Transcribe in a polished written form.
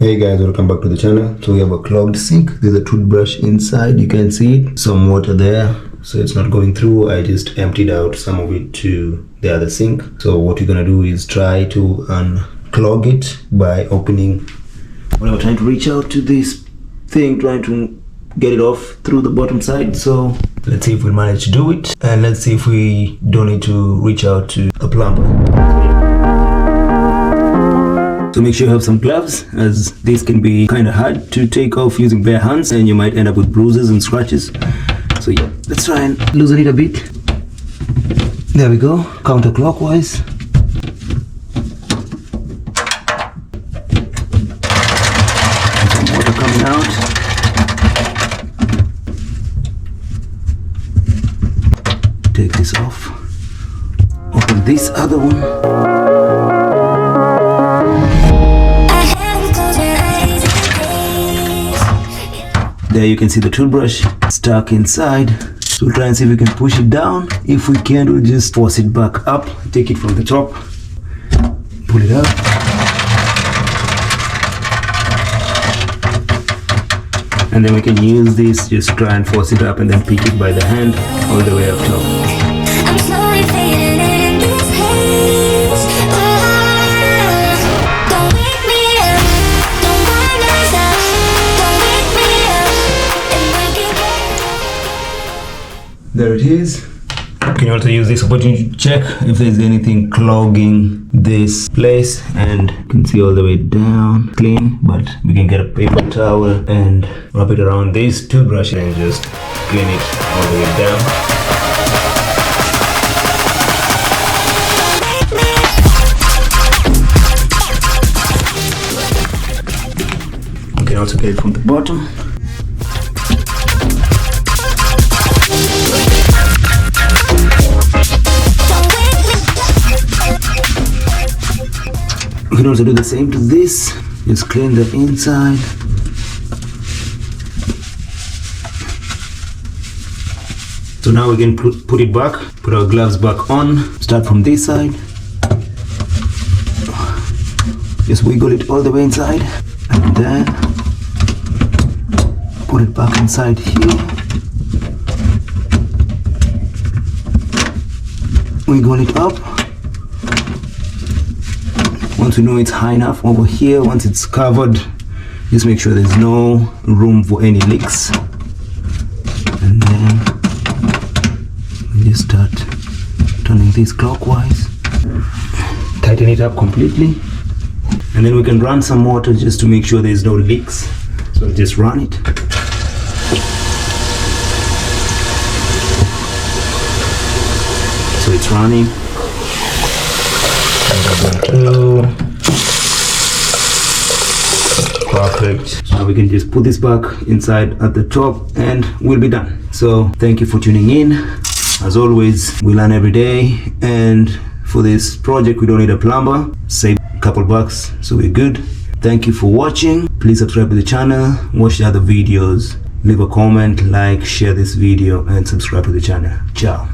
Hey guys, welcome back to the channel. So we have a clogged sink. There's a toothbrush inside, you can see it, some water there, so it's not going through. I just emptied out some of it to the other sink. So what you're gonna do is try to unclog it by opening whatever, trying to reach out to this thing, trying to get it off through the bottom side. So let's see if we manage to do it, and let's see if we don't need to reach out to a plumber. So make sure you have some gloves, as this can be kind of hard to take off using bare hands and you might end up with bruises and scratches. So yeah, let's try and loosen it a bit. There we go, counterclockwise. And some water coming out. Take this off. Open this other one. There you can see the toothbrush stuck inside. So we'll try and see if we can push it down. If we can't, we'll just force it back up. Take it from the top, pull it up. And then we can use this, just try and force it up and then pick it by the hand all the way up top. I'm slowly fading in this haze. Don't wake me up, don't wind us up. Don't wake me up, and we'll get better. There it is. You can also use this opportunity to check if there's anything clogging this place, and you can see all the way down clean, but we can get a paper towel and wrap it around this toothbrush and just clean it all the way down. You can also get it from the bottom. You can also do the same to this. Just clean the inside. So now we can put it back, put our gloves back on. Start from this side. Just wiggle it all the way inside, and then put it back inside here. Wiggle it up. Once we know it's high enough over here, once it's covered, just make sure there's no room for any leaks. And then we just start turning this clockwise. Tighten it up completely. And then we can run some water just to make sure there's no leaks. So just run it. So it's running. Perfect. Now we can just put this back inside at the top and we'll be done. So thank you for tuning in. As always, we learn every day, and for this project we don't need a plumber. Save a couple bucks, so we're good. Thank you for watching. Please subscribe to the channel, watch the other videos, leave a comment, like, share this video, and subscribe to the channel. Ciao.